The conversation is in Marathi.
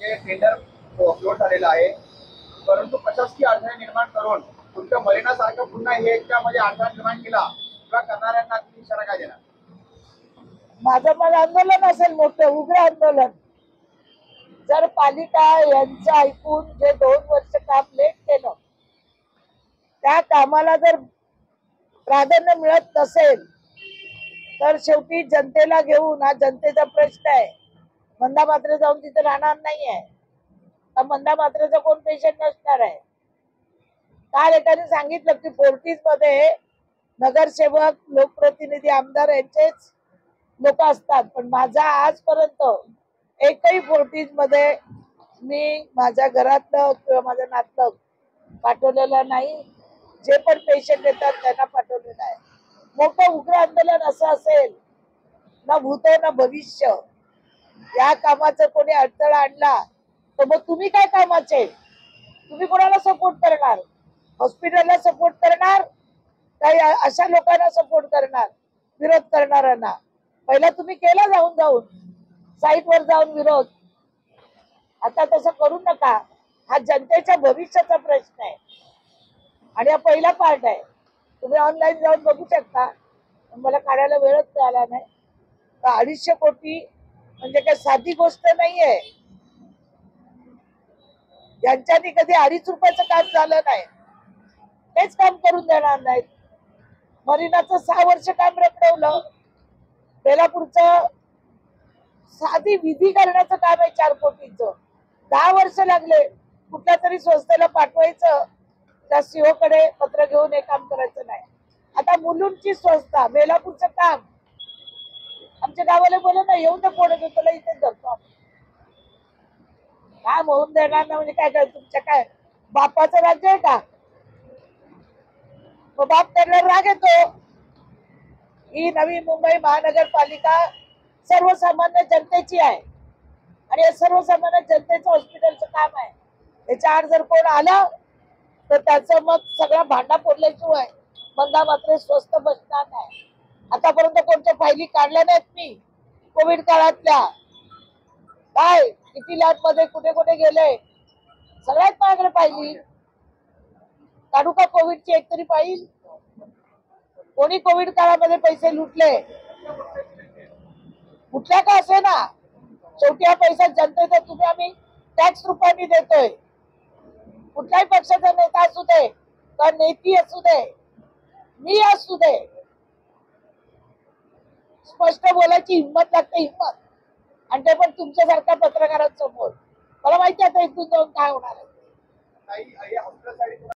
हे टेंडर फ्लोट झालेलं आहे, परंतु प्रशासकीय अडथळे निर्माण करून तुमच्या मलिनासारखं पुन्हा हे याच्यामध्ये अडथळा निर्माण केला किंवा करणाऱ्यांना तुम्ही इशारा काय देणार? माझं पण आंदोलन असेल मोठं उग्र आंदोलन. जर पालिका यांचं ऐकून जे 2 वर्ष काम लेट केलं त्या कामाला जर प्राधान्य मिळत नसेल तर शेवटी जनतेला घेऊन हा जनतेचा प्रश्न आहे. मंदा मात्रे जाऊन तिथे राहणार नाहीये. मंदा मात्रेचा कोण पेशंट नसणार आहे. काल एकाने सांगितलं की फोर्टिस मध्ये नगरसेवक लोकप्रतिनिधी आमदार यांचेच लोक असतात, पण माझा आजपर्यंत एकही फोर्टिस मध्ये मी माझ्या घरातलं किंवा माझ्या नातलं पाठवलेलं नाही. जे पण पेशंट येतात त्यांना पाठवलेलं आहे. मोठं उग्र आंदोलन असं असेल ना भूत ना भविष्य. या कामाचा कोणी अडथळा आणला तर मग तुम्ही काय कामाचे? तुम्ही कोणाला सपोर्ट करणार? हॉस्पिटलला सपोर्ट करणार काही अशा लोकांना सपोर्ट करणार? विरोध करणाऱ्यांना पहिला तुम्ही केला जाऊन साईटवर जाऊन विरोध. आता तसं करू नका. हा जनतेच्या भविष्याचा प्रश्न आहे आणि हा पहिला पार्ट आहे. तुम्ही ऑनलाईन जाऊन बघू शकता. मला काढायला वेळच मिळाला नाही. 250 कोटी म्हणजे काही साधी गोष्ट नाहीये. यांच्यानी कधी 2.5 रुपयाचं काम झालं नाही. तेच काम करून देणार नाहीत. मरीनाचं 6 वर्ष काम रखडवलं. बेलापूरचं साधी विधी करण्याचं काम आहे 4 कोटीचं. 10 वर्ष लागले. कुठल्या तरी संस्थेला पाठवायचं, त्या सीओ कडे पत्र घेऊन हे काम करायचं नाही. आता मुलुंडची संस्था बेलापूरचं काम आमच्या गावाला बोललं ना येऊन तर कोण तुला इथे धरतो. काम होऊन देणार ना म्हणजे काय तुमच्या काय बापाचं राज्य आहे का? बाप त्यांना राग येतो. ही नवी मुंबई महानगरपालिका सर्वसामान्य जनतेची आहे आणि हे सर्वसामान्य जनतेचं हॉस्पिटलचं काम आहे. याच्या आड जर कोण आलं तर त्याचं मग सगळं भांडा फोडल्याशिवाय मंदा मात्र स्वस्त बसणार नाही. आतापर्यंत कोणत्या फायली काढल्या नाहीत मी कोविड काळातल्या. काय किती लॅब मध्ये कुठे कुठे गेले सगळ्यात माझ्याकडे पाहिली. काढू का कोविडची एक तरी पाहिजे? कोणी कोविड काळामध्ये पैसे लुटले कुठल्या का असे ना, शेवटी हा पैसा जनतेचा तुम्ही आम्ही टॅक्स रुपयांनी देतोय. कुठल्याही पक्षाचा नेता असू दे का नेती असू दे, मी असू दे, स्पष्ट बोलायची हिंमत लागते. हिंमत आणि ते पण तुमच्यासारख्या पत्रकारांसमोर. मला माहिती आता इथून जाऊन काय होणार आहे.